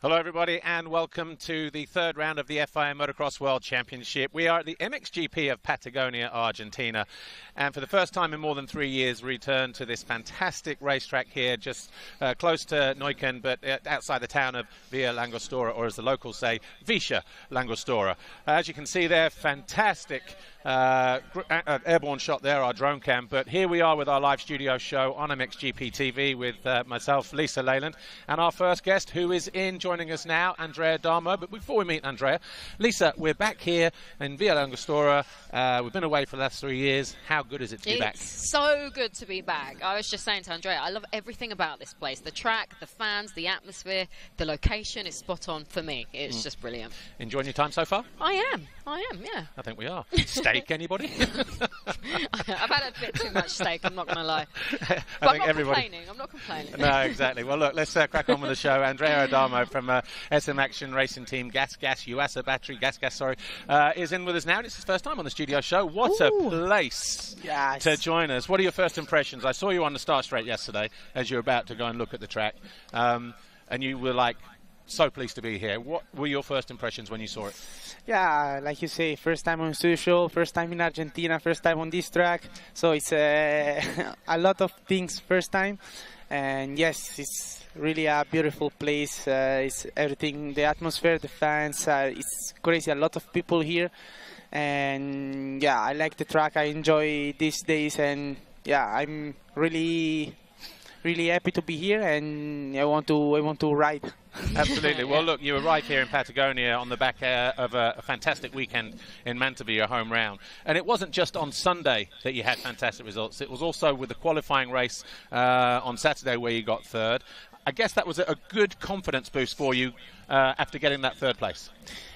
Hello everybody and welcome to the third round of the FIA Motocross World Championship. We are at the MXGP of Patagonia, Argentina, and for the first time in more than 3 years return to this fantastic racetrack here just close to Neuquén, but outside the town of Villa Langostura, or as the locals say, Villa Langostura. As you can see there, fantastic airborne shot there, our drone cam, but here we are with our live studio show on MXGP-TV with myself, Lisa Leyland, and our first guest who is joining us now, Andrea Adamo. But before we meet Andrea, Lisa, we're back here in Villa Langostura. We've been away for the last 3 years. How good is it to be back? It's so good to be back. I was just saying to Andrea, I love everything about this place. The track, the fans, the atmosphere, the location is spot on for me. It's just brilliant. Enjoying your time so far? I am, yeah. I think we are. Steak, anybody? I've had a bit too much steak, I'm not going to lie. I think I'm not complaining. No, exactly. Well, look, let's crack on with the show. Andrea Adamo from SM Action Racing Team Gas Yuasa Battery Gas, is in with us now. It's his first time on the studio show. What a place to join us. What are your first impressions? I saw you on the start straight yesterday as you were about to go and look at the track, and you were like so pleased to be here. What were your first impressions when you saw it? Yeah, like you say, first time on studio show, first time in Argentina, first time on this track. So it's a lot of things first time. And yes, it's really a beautiful place. It's everything, the atmosphere, the fans, it's crazy. A lot of people here. And yeah, I like the track. I enjoy these days. And yeah, I'm really happy to be here, and I want to ride. Absolutely. Well, look, you arrived here in Patagonia on the back of a fantastic weekend in Mantorville, your home round. And it wasn't just on Sunday that you had fantastic results. It was also with the qualifying race on Saturday where you got third. I guess that was a good confidence boost for you after getting that third place.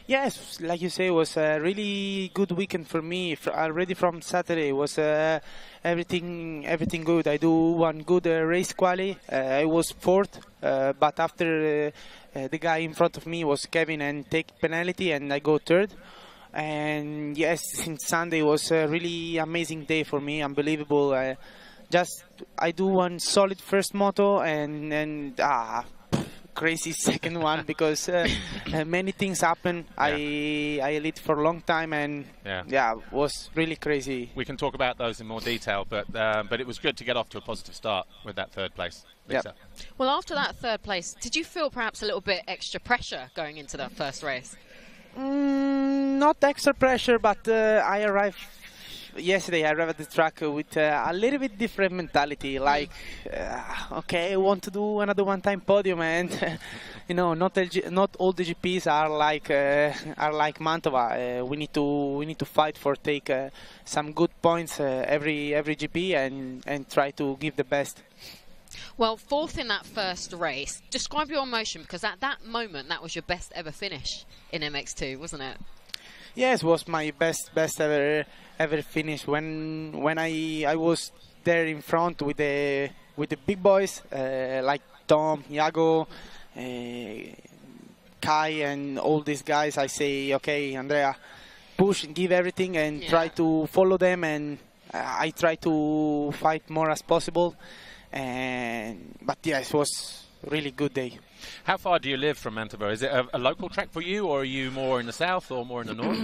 Yes, like you say, it was a really good weekend for me. Already from Saturday, it was everything good. I do one good race quali. I was fourth, but after the guy in front of me was Kevin and take penalty, and I go third. And yes, since Sunday was a really amazing day for me, unbelievable. I do one solid first moto and crazy second one because many things happen. Yeah. I lead for a long time and was really crazy. We can talk about those in more detail, but it was good to get off to a positive start with that third place. Lisa. Yep. Well, after that third place, did you feel perhaps a little bit extra pressure going into that first race? Not extra pressure, but yesterday I arrived at the track with a little bit different mentality. Like, okay, I want to do another one-time podium, and you know, not all the GPs are like Mantova. We need to fight for take some good points every GP and try to give the best. Well, fourth in that first race. Describe your emotion, because at that moment that was your best ever finish in MX2, wasn't it? Yes, it was my best ever finish when I was there in front with the big boys like Tom, Iago, Kai, and all these guys. I say, okay, Andrea, push, give everything, and try to follow them, and I try to fight more as possible. But yeah, it was really good day. How far do you live from Mantorville? Is it a local track for you, or are you more in the south or more in the north?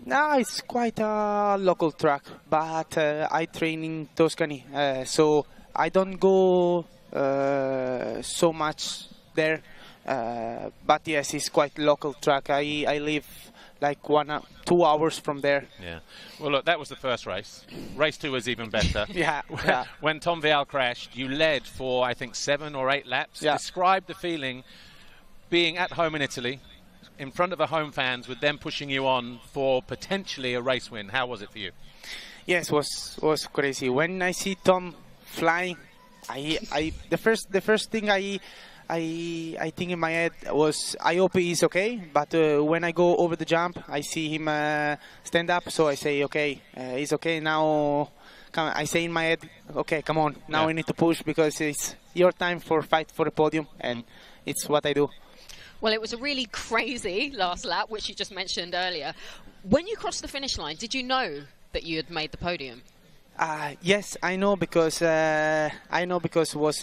No, it's quite a local track, but I train in Tuscany, so I don't go so much there. But yes, it's quite local track. I live like 2 hours from there. Yeah. Well, look, that was the first race. Race 2 was even better. Yeah. When Tom Vial crashed, you led for, I think, 7 or 8 laps. Yeah. Describe the feeling being at home in Italy, in front of the home fans, with them pushing you on for potentially a race win. How was it for you? Yes, was crazy. When I see Tom flying, the first thing I think in my head was, I hope he's okay. But when I go over the jump, I see him stand up. So I say, okay, he's okay now. I say in my head, okay, come on, now we need to push, because it's your time for fight for the podium, and it's what I do. Well, it was a really crazy last lap, which you just mentioned earlier. When you crossed the finish line, did you know that you had made the podium? Yes, I know because was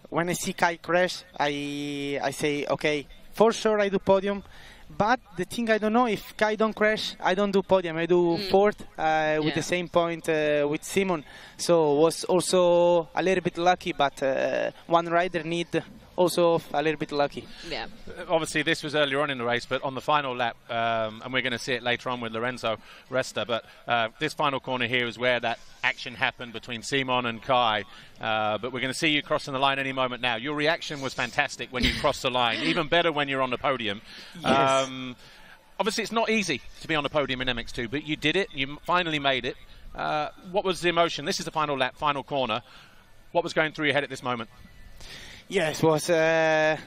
when I see Kai crash, I say, okay, for sure I do podium. But the thing I don't know, if I don't crash, I don't do podium. I do fourth with the same point with Simon. So was also a little bit lucky, but one rider need also a little bit lucky. Yeah. Obviously, this was earlier on in the race, but on the final lap, and we're going to see it later on with Lorenzo, Resta, but this final corner here is where that action happened between Simon and Kai. But we're going to see you crossing the line any moment now. Your reaction was fantastic when you crossed the line, even better when you're on the podium. Yes. Obviously, it's not easy to be on the podium in MX2, but you did it. You finally made it. What was the emotion? This is the final lap, final corner. What was going through your head at this moment? Yes, was I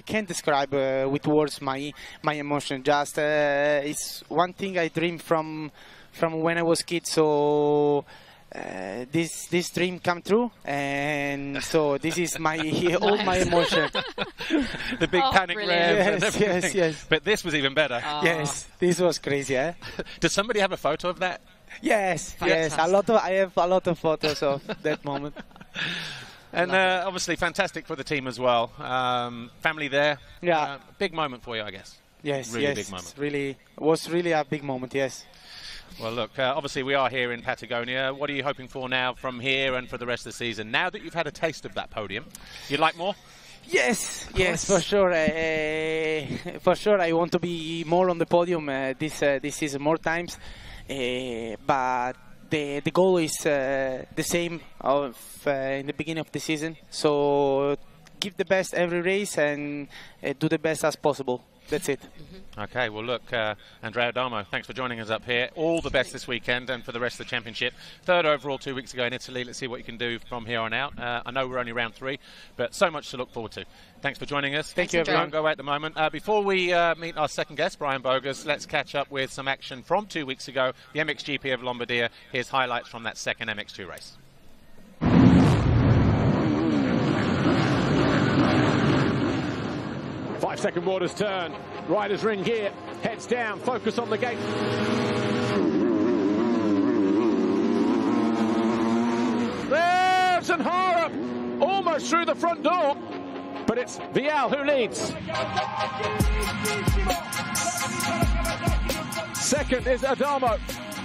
can't describe with words my emotion. Just it's one thing I dream from when I was kid. So this dream come true, and so this is my all my emotion. The big panic rev. Yes. But this was even better. Yes, this was crazy. Eh? Does somebody have a photo of that? Yes. Fantastic. I have a lot of photos of that moment. And obviously fantastic for the team as well. Family there. Yeah. Big moment for you, I guess. Yes, really yes. Big moment. Was really a big moment, yes. Well, look, obviously we are here in Patagonia. What are you hoping for now from here and for the rest of the season? Now that you've had a taste of that podium, you'd like more? Yes, for sure. For sure, I want to be more on the podium this season, more times. But the goal is the same of in the beginning of the season. So give the best every race and do the best as possible. That's it. Okay, well, look, Andrea, Adamo, thanks for joining us up here. All the best this weekend and for the rest of the championship. Third overall 2 weeks ago in Italy. Let's see what you can do from here on out. I know we're only round 3, but so much to look forward to. Thanks for joining us. Thank you, everyone. Don't go away at the moment. Before we meet our second guest, Brian Bogers, let's catch up with some action from 2 weeks ago, the MXGP of Lombardia. Here's highlights from that second MX2 race. 5-second waters turn. Riders are in gear. Heads down. Focus on the gate. There's Anhara. Almost through the front door. But it's Vial who leads. Second is Adamo.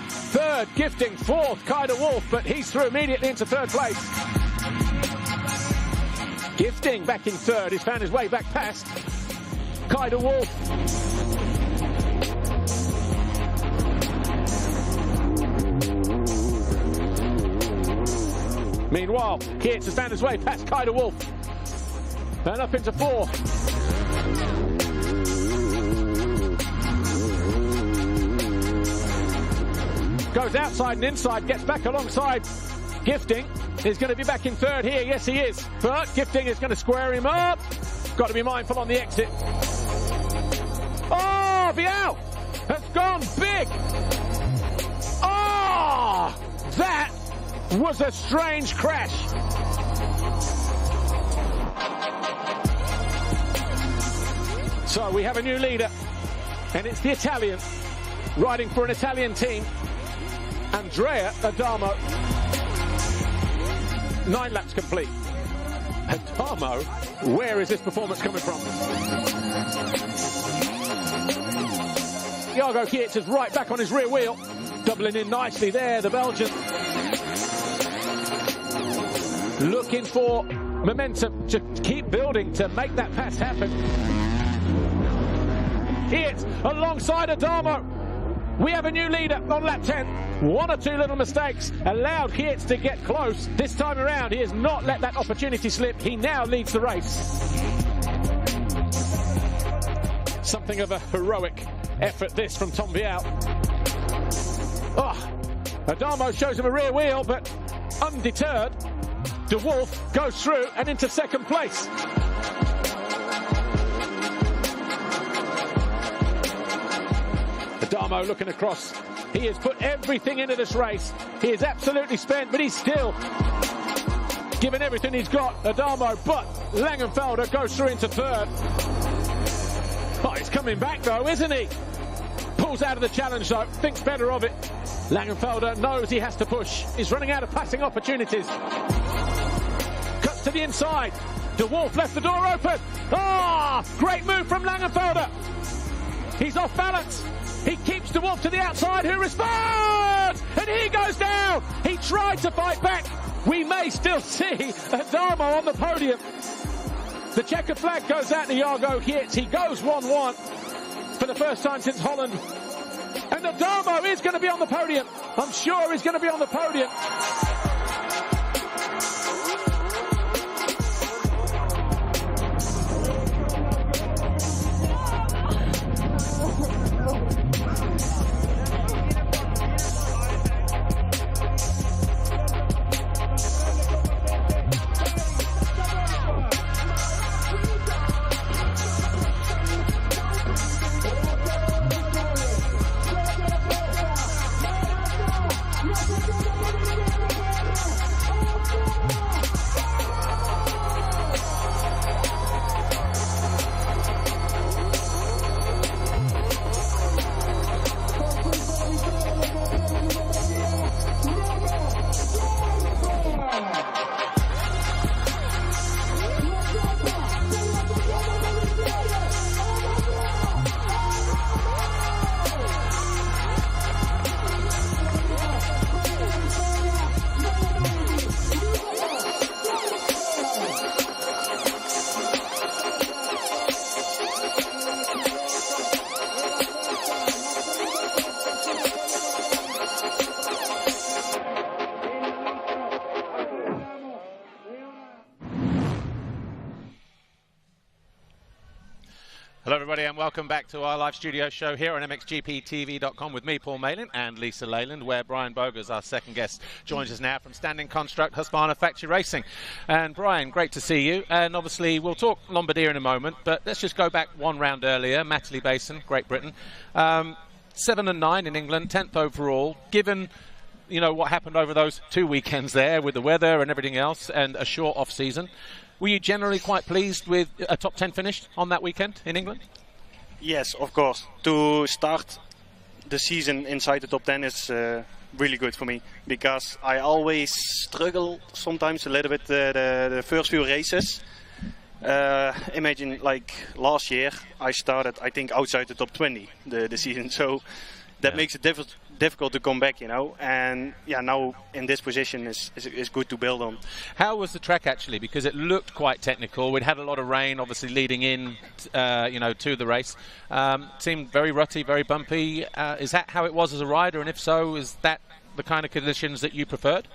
Third, Gifting. Fourth, Kaida Wolf. But he's through immediately into third place. Gifting back in third. He's found his way back past Kaida Wolf. Meanwhile, Geertz has found his way past Kaida Wolf. And up into four. Goes outside and inside, gets back alongside Gifting. He's going to be back in third here. Yes, he is. But Gifting is going to square him up. Got to be mindful on the exit. Oh, Vial has gone big. Oh, that was a strange crash. So we have a new leader, and it's the Italian riding for an Italian team, Andrea Adamo. 9 laps complete. Adamo, where is this performance coming from? Iago Geertz is right back on his rear wheel. Doubling in nicely there, the Belgian. Looking for momentum to keep building to make that pass happen. Geertz alongside Adamo. We have a new leader on lap 10. 1 or 2 little mistakes allowed Geertz to get close. This time around, he has not let that opportunity slip. He now leads the race. Something of a heroic effort, this, from Tom Vial. Oh, Adamo shows him a rear wheel, but undeterred, De Wolf goes through and into second place. Adamo looking across. He has put everything into this race. He is absolutely spent, but he's still given everything he's got. Adamo, but Langenfelder goes through into third. Oh, he's coming back though, isn't he? Pulls out of the challenge though, thinks better of it. Langenfelder knows he has to push. He's running out of passing opportunities. Cuts to the inside. De Wolf left the door open. Ah, great move from Langenfelder. He's off balance. He keeps De Wolf to the outside, who responds! And he goes down! He tried to fight back. We may still see Adamo on the podium. The checkered flag goes out to Jago Geerts. He goes 1-1 for the first time since Holland. And Adamo is going to be on the podium. I'm sure he's going to be on the podium. Hello everybody and welcome back to our live studio show here on MXGP-TV.com with me, Paul Malin, and Lisa Leyland, where Brian Bogers, our second guest, joins us now from Standing Construct Husqvarna Factory Racing. And Brian, great to see you, and obviously we'll talk Lombardia in a moment, but let's just go back one round earlier. Matterley Basin, Great Britain, 7 and 9 in England, 10th overall. Given what happened over those 2 weekends there with the weather and everything else and a short off season, were you generally quite pleased with a top 10 finish on that weekend in England? Yes, of course. To start the season inside the top 10 is really good for me, because I always struggle sometimes a little bit the first few races. Imagine like last year I started, I think, outside the top 20 the season, so that makes it difficult to come back, and now in this position is good to build on. How was the track actually? Because it looked quite technical. We'd had a lot of rain obviously leading in to the race. Seemed very rutty, very bumpy. Is that how it was as a rider, and if so, is that the kind of conditions that you preferred?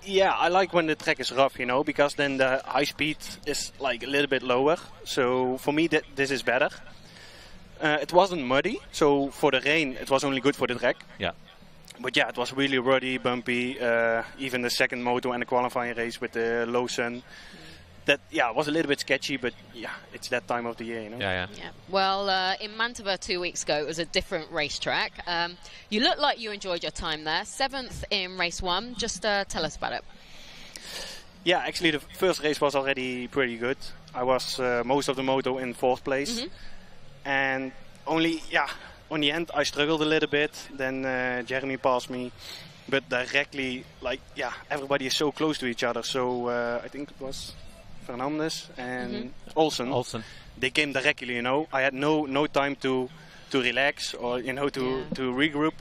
Yeah, I like when the track is rough, because then the high speed is like a little bit lower, so for me this is better. It wasn't muddy, so for the rain it was only good for the track. Yeah. But yeah, it was really ruddy, bumpy. Even the second moto and the qualifying race with the low sun. That was a little bit sketchy, but it's that time of the year, Yeah. Well, in Mantova 2 weeks ago, it was a different racetrack. You look like you enjoyed your time there. 7th in race 1. Just tell us about it. Yeah, actually the first race was already pretty good. I was most of the moto in 4th place. Mm-hmm. And only, on the end I struggled a little bit. Then Jeremy passed me. But directly, everybody is so close to each other. So I think it was Fernandez and Olsen. They came directly, I had no time to relax or, to regroup.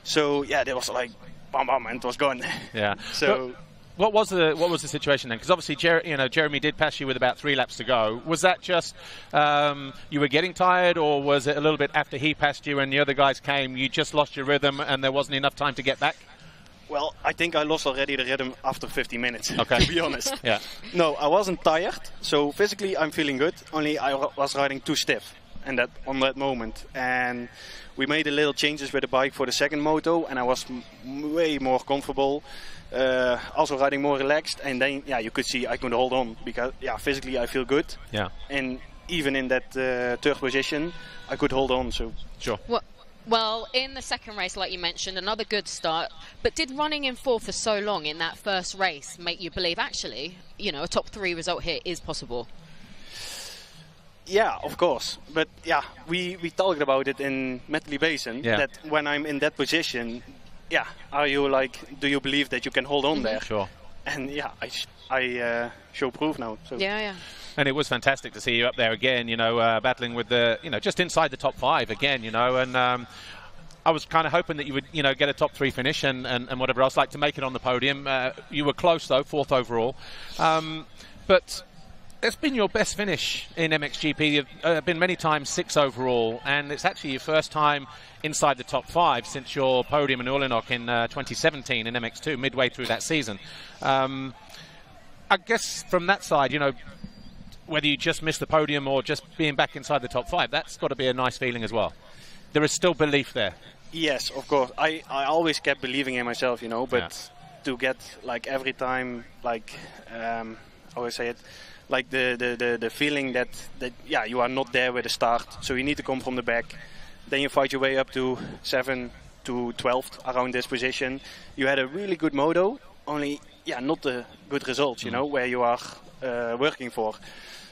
So, there was like, bam, bam, and it was gone. Yeah. So... What was the situation then? Because obviously, Jeremy did pass you with about 3 laps to go. Was that just you were getting tired, or was it a little bit after he passed you and the other guys came, you just lost your rhythm and there wasn't enough time to get back? Well, I think I lost already the rhythm after 50 minutes, okay. To be honest. Yeah. No, I wasn't tired, so physically I'm feeling good, only I was riding too stiff on that moment. And we made a little changes with the bike for the second moto, and I was way more comfortable. Also riding more relaxed, and then you could see I could hold on, because physically I feel good. Yeah. And even in that third position, I could hold on. So sure. Well, in the second race, like you mentioned, another good start. But did running in 4th for so long in that first race make you believe actually, a top 3 result here is possible? Yeah, of course. But we talked about it in Matterley Basin, that when I'm in that position. Do you believe that you can hold on there? Sure. and yeah, I show proof now. So. Yeah. And it was fantastic to see you up there again, you know, battling with the, you know, just inside the top 5 again, you know, and I was kind of hoping that you would, you know, get a top 3 finish and whatever else, like to make it on the podium. You were close though, 4th overall, but it's been your best finish in MXGP. You've been many times 6th overall, and it's actually your first time inside the top 5 since your podium in Ulenok in 2017 in MX2, midway through that season. I guess from that side, you know, whether you just missed the podium or just being back inside the top 5, that's got to be a nice feeling as well. There is still belief there. Yes, of course. I always kept believing in myself, you know, but to get, like, every time, like, I always say it, like the feeling that yeah, you are not there with the start, so you need to come from the back. Then you fight your way up to 7th to 12th around this position. You had a really good moto, only, yeah, not the good results, you know, where you are working for.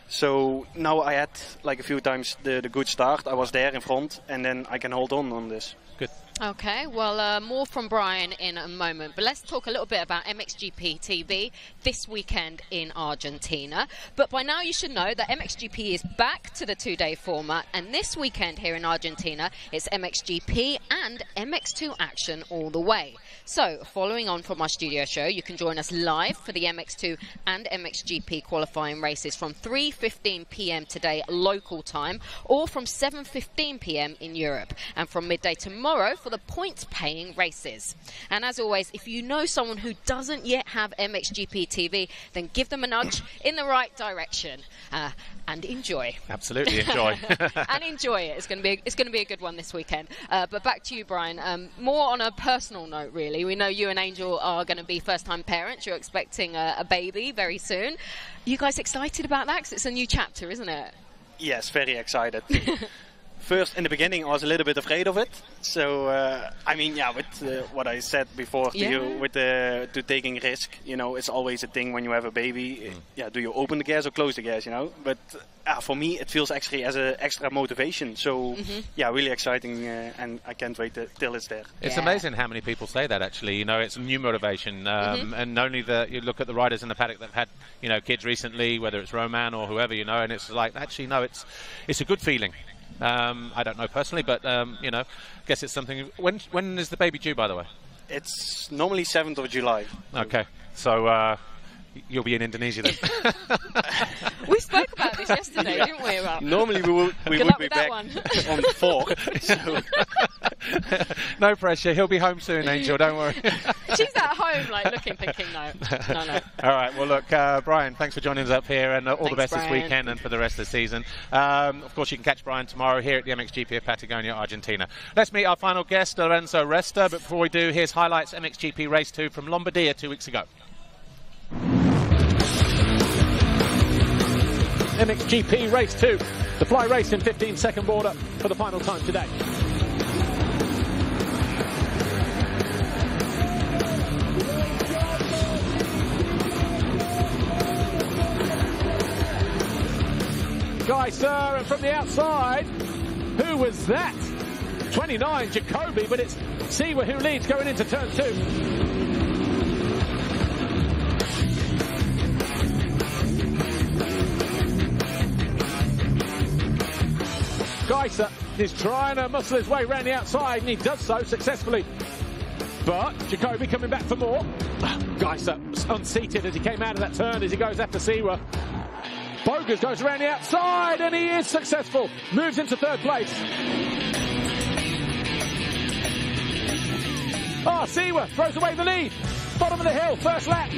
So now I had, like, a few times the good start. I was there in front, and then I can hold on this. Good. Okay, well, more from Brian in a moment, but let's talk a little bit about MXGP-TV this weekend in Argentina. But by now you should know that MXGP is back to the 2-day format, and this weekend here in Argentina, it's MXGP and MX2 action all the way. So, following on from our studio show, you can join us live for the MX2 and MXGP qualifying races from 3:15 p.m. today local time, or from 7:15 p.m. in Europe, and from midday tomorrow for the points-paying races. And as always, if you know someone who doesn't yet have MXGP-TV, then give them a nudge in the right direction and enjoy. Absolutely enjoy. And enjoy it. It's going to be a good one this weekend. But back to you, Brian. More on a personal note, really. We know you and Angel are going to be first-time parents. You're expecting a baby very soon. You guys excited about that? Because it's a new chapter, isn't it? Yes, very excited. First, in the beginning, I was a little bit afraid of it. So, I mean, yeah, with what I said before to you, with to taking risk, you know, it's always a thing when you have a baby. Yeah, do you open the gas or close the gas, you know? But for me, it feels actually as an extra motivation. So, yeah, really exciting, and I can't wait till it's there. It's amazing how many people say that, actually. You know, it's a new motivation. And only you look at the riders in the paddock that have had, you know, kids recently, whether it's Roman or whoever, you know, and it's like, actually, no, it's a good feeling. I don't know personally, but you know, I guess it's something. When is the baby due, by the way? It's normally 7th of July. Okay, so you'll be in Indonesia then. We spoke about this yesterday, didn't we? About Normally we would be back on 4th. So. No pressure. He'll be home soon, Angel. Don't worry. She's at home, like looking, thinking, no. All right. Well, look, Brian, thanks for joining us up here, and all the best Brian. this weekend and for the rest of the season. Of course, you can catch Brian tomorrow here at the MXGP of Patagonia, Argentina. Let's meet our final guest, Lorenzo Resta. But before we do, here's highlights MXGP Race 2 from Lombardia 2 weeks ago. MXGP Race 2, the fly race in 15-second order for the final time today. Geiser, and from the outside, who was that? 29, Jacoby, but it's Seaver who leads going into turn 2. Geiser is trying to muscle his way around the outside, and he does so successfully. But Jacoby coming back for more. Geiser unseated as he came out of that turn as he goes after Seaver. Bogers goes around the outside, and he is successful. Moves into 3rd place. Seaver throws away the lead. Bottom of the hill, first lap.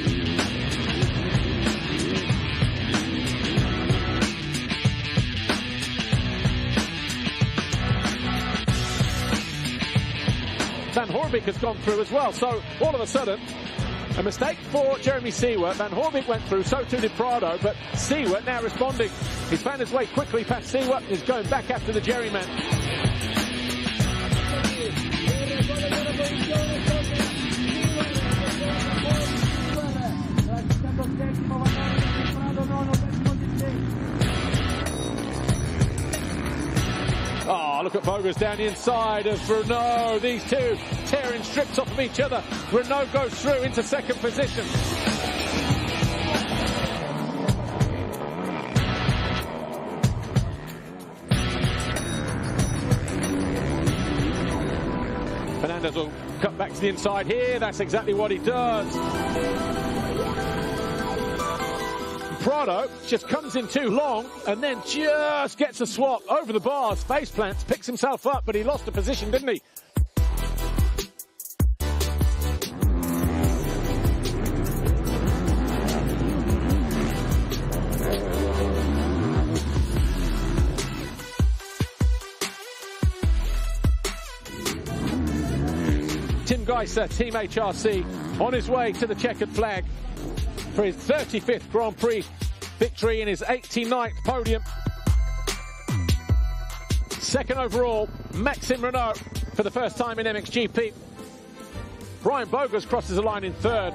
Van Hoorbeek has gone through as well, so all of a sudden, a mistake for Jeremy Seawert. Van Hoorbeek went through, so too did Prado, but Seawert now responding. He's found his way quickly past Seawert and is going back after the Jerryman. Look at Bogers down the inside of Renault. These two tearing strips off of each other. Renault goes through into 2nd position. Fernandez will cut back to the inside here. That's exactly what he does. Prado just comes in too long and then just gets a swap over the bars, face plants, picks himself up, but he lost the position, didn't he? Tim Geiser, Team HRC, on his way to the checkered flag for his 35th Grand Prix victory in his 89th podium. Second overall, Maxime Renault for the first time in MXGP. Brian Bogers crosses the line in third.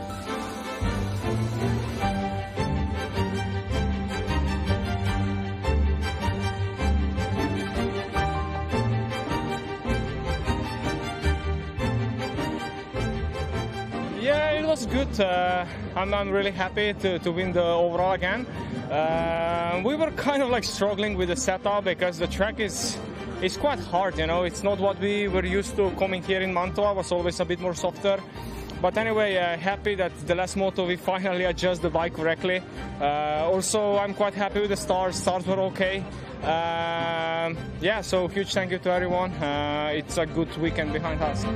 Yeah, it was good. I'm really happy to win the overall again. We were kind of like struggling with the setup because the track is quite hard, you know. It's not what we were used to coming here in Mantua. It was always a bit more softer. But anyway, happy that the last moto we finally adjust the bike correctly. Also, I'm quite happy with the stars. Stars were okay. Yeah, so huge thank you to everyone. It's a good weekend behind us.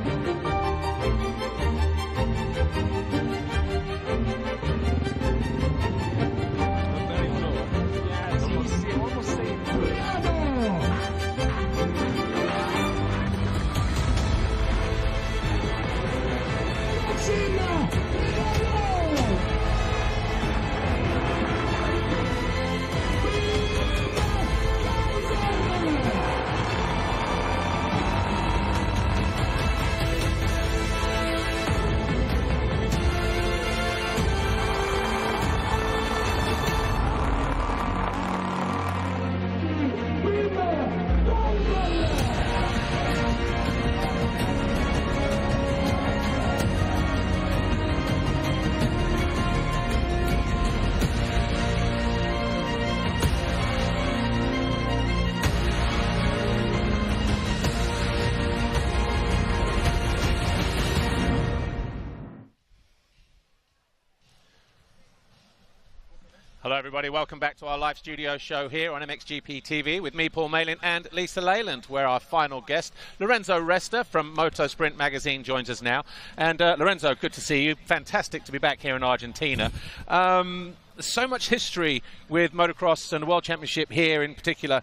Hello everybody, welcome back to our live studio show here on MXGP-TV with me, Paul Malin, and Lisa Leyland, where our final guest, Lorenzo Resta from Motosprint magazine, joins us now. And Lorenzo, good to see you. Fantastic to be back here in Argentina. So much history with motocross and the World Championship here in particular.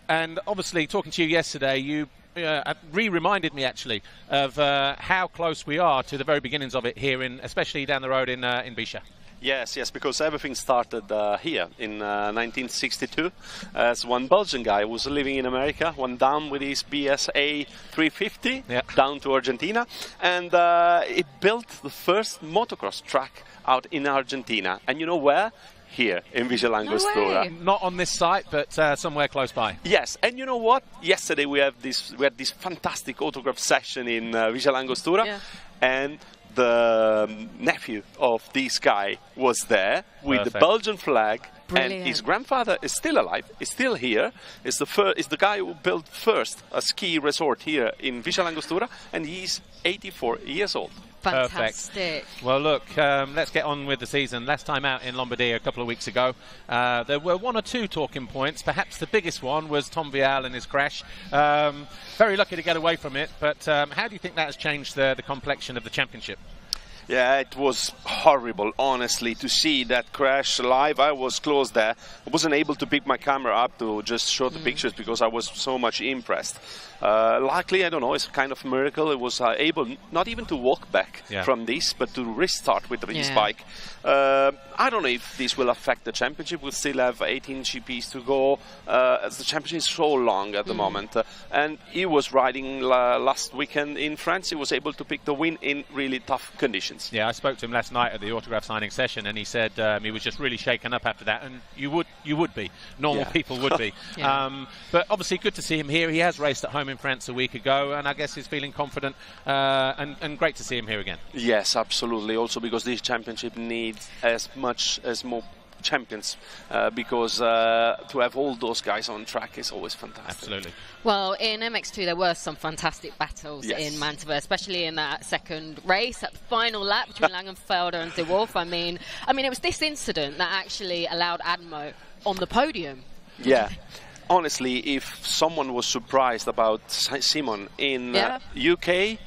And obviously, talking to you yesterday, you reminded me actually of how close we are to the very beginnings of it here, especially down the road in Bisha. Yes, because everything started here in 1962 as one Belgian guy who was living in America went down with his BSA 350 down to Argentina, and it built the first motocross track out in Argentina. And you know where? Here in Villa Langostura. No, not on this site, but somewhere close by. Yes, and you know what? Yesterday we had this fantastic autograph session in Villa Langostura, and the nephew of this guy was there with the Belgian flag. Brilliant. And his grandfather is still alive, is still here, is the guy who built first a ski resort here in Villa Langostura, and he's 84 years old. Fantastic. Perfect. Well, look, let's get on with the season. Last time out in Lombardia a couple of weeks ago, there were one or two talking points. Perhaps the biggest one was Tom Vial and his crash. Very lucky to get away from it, but how do you think that has changed the complexion of the championship? Yeah, it was horrible, honestly, to see that crash live. I was close there. I wasn't able to pick my camera up to just show the pictures because I was so much impressed. Luckily, I don't know, it's kind of a miracle. It was able not even to walk back from this, but to restart with his bike. I don't know if this will affect the championship. We'll still have 18 GPs to go, as the championship is so long at the moment. And he was riding last weekend in France. He was able to pick the win in really tough conditions. Yeah, I spoke to him last night at the autograph signing session, and he said he was just really shaken up after that. And you would be. Normal people would be. But obviously, good to see him here. He has raced at home in France a week ago, and I guess he's feeling confident. And great to see him here again. Yes, absolutely. Also because this championship needs as much as more champions because to have all those guys on track is always fantastic. Absolutely. Well, in MX2 there were some fantastic battles in Mantova, especially in that second race, that final lap between Langenfelder and De Wolf. I mean, it was this incident that actually allowed Adamo on the podium. Yeah. Honestly, if someone was surprised about Simon in UK,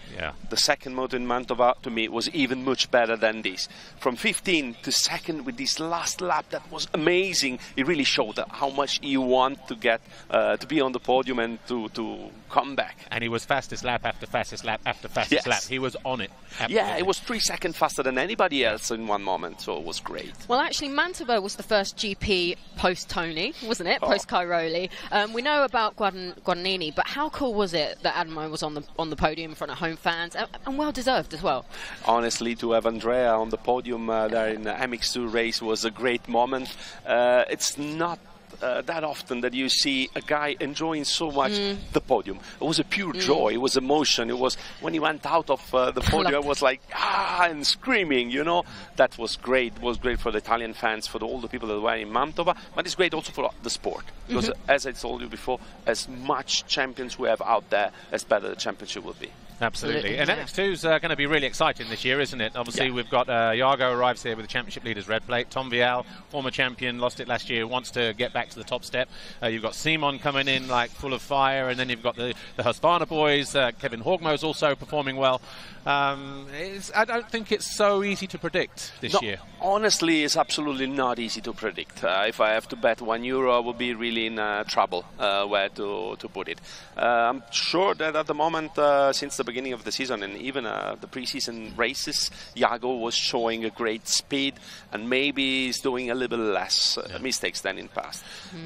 the second moto in Mantova to me was even much better than this. From 15 to second with this last lap, that was amazing. It really showed how much you want to get to be on the podium and to come back. And he was fastest lap after fastest lap after fastest lap. He was on it. Absolutely. Yeah, it was 3 seconds faster than anybody else in one moment, so it was great. Well, actually, Mantova was the first GP post-Tony, wasn't it? Post-Cairoli. We know about Guadagnini, but how cool was it that Adamo was on the podium in front of home fans, and well deserved as well? Honestly, to have Andrea on the podium there in the MX2 race was a great moment. It's not that often that you see a guy enjoying so much the podium. It was a pure joy. It was emotion. It was when he went out of the podium, I was like and screaming. You know, that was great. It was great for the Italian fans, for all the people that were in Mantova, but it's great also for the sport because, as I told you before, as much champions we have out there, as better the championship will be. Absolutely. And MX2 is going to be really exciting this year, isn't it? Obviously, we've got Iago arrives here with the championship leaders red plate. Tom Vial, former champion, lost it last year, wants to get back to the top step. You've got Simon coming in like full of fire, and then you've got the Husqvarna boys. Kevin Horgmo's also performing well. I don't think it's so easy to predict this year. Honestly, it's absolutely not easy to predict. If I have to bet €1, I will be really in trouble where to put it. I'm sure that at the moment, since the beginning of the season and even the preseason races, Iago was showing a great speed and maybe he's doing a little less mistakes than in past.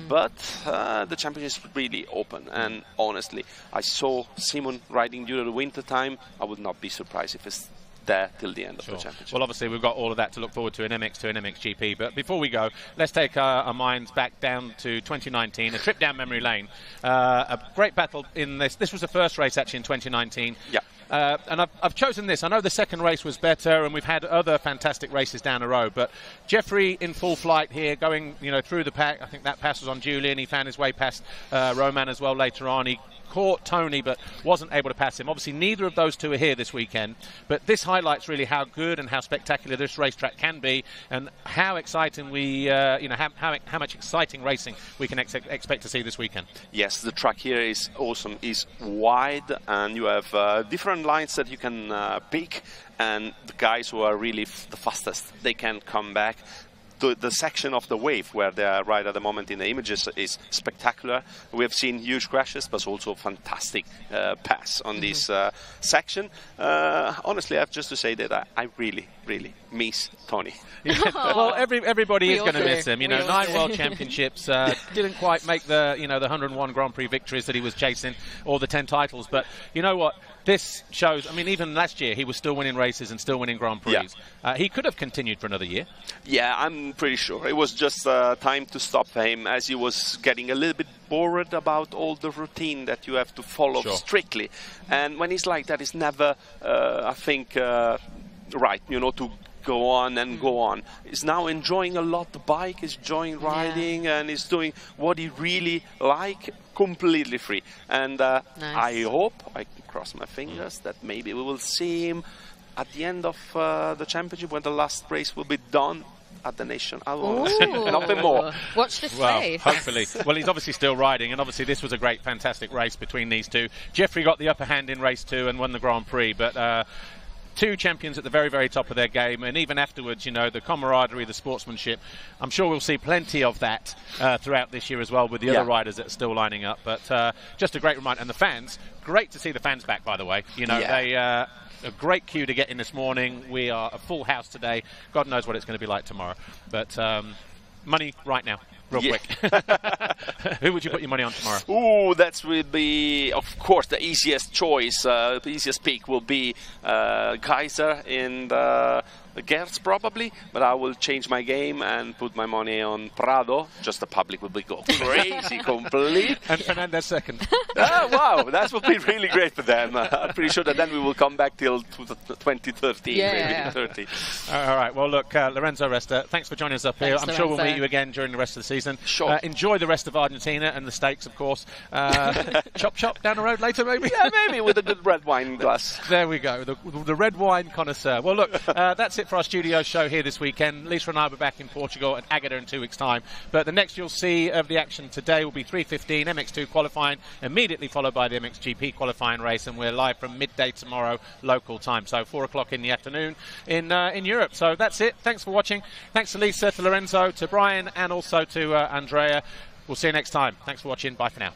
But the championship is really open, and honestly, I saw Simon riding during the winter time. I would not be surprised if it's there till the end of the championship. Well, obviously, we've got all of that to look forward to in MX2 and MXGP. But before we go, let's take our minds back down to 2019, a trip down memory lane. A great battle in this. This was the first race, actually, in 2019. Yeah. And I've chosen this. I know the second race was better, and we've had other fantastic races down the road. But Jeffrey in full flight here, going through the pack. I think that pass was on Julian. He found his way past Roman as well later on. He caught Tony, but wasn't able to pass him. Obviously, neither of those two are here this weekend. But this highlights really how good and how spectacular this racetrack can be, and how exciting we, how much exciting racing we can expect to see this weekend. Yes, the track here is awesome. It's wide, and you have different lines that you can pick, and the guys who are really the fastest, they can come back. The section of the wave where they are right at the moment in the images is spectacular. We have seen huge crashes, but also fantastic pass on this section. Honestly, I have just to say that I really, really miss Tony. Well, everybody is going to miss him. 9 World Championships, didn't quite make the the 101 Grand Prix victories that he was chasing, or the 10 titles. But you know what? This shows, even last year he was still winning races and still winning Grand Prix. Yeah. He could have continued for another year. Yeah, I'm pretty sure. It was just time to stop for him, as he was getting a little bit bored about all the routine that you have to follow strictly. And when it's like that, it's never, I think, right, to go on and go on. He's now enjoying a lot the bike, he's enjoying riding, and he's doing what he really like, completely free. And I hope, I cross my fingers, that maybe we will see him at the end of the championship when the last race will be done at the nation. Nothing more. Watch this space. Hopefully. Well, he's obviously still riding, and obviously this was a great, fantastic race between these two. Jeffrey got the upper hand in race 2 and won the Grand Prix, but two champions at the very, very top of their game, and even afterwards, the camaraderie, the sportsmanship. I'm sure we'll see plenty of that throughout this year as well with the other riders that are still lining up. But just a great reminder. And the fans, great to see the fans back, by the way. They a great queue to get in this morning. We are a full house today. God knows what it's going to be like tomorrow. But money right now. Real quick. Who would you put your money on tomorrow? Ooh, that will be, of course, the easiest choice. The easiest pick will be Kaiser and Gertz, probably. But I will change my game and put my money on Prado. Just the public will be go crazy, complete. And Fernandez second. Wow, know. That would be really great for them. I'm pretty sure that then we will come back till 2030, maybe 30. All right. Well, look, Lorenzo, Resta, thanks for joining us up here. I'm sure we'll meet you again during the rest of the season. Sure. Enjoy the rest of Argentina and the steaks, of course. Chop down the road later, maybe? Yeah, maybe with a good red wine glass. There we go, the red wine connoisseur. Well, look, that's it for our studio show here this weekend. Lisa and I will be back in Portugal and Agata in 2 weeks' time. But the next you'll see of the action today will be 3:15 MX2 qualifying, immediately followed by the MXGP qualifying race, and we're live from midday tomorrow local time, so 4 o'clock in the afternoon in Europe. So that's it. Thanks for watching. Thanks to Lisa, to Lorenzo, to Brian, and also to Andrea. We'll see you next time. Thanks for watching. Bye for now.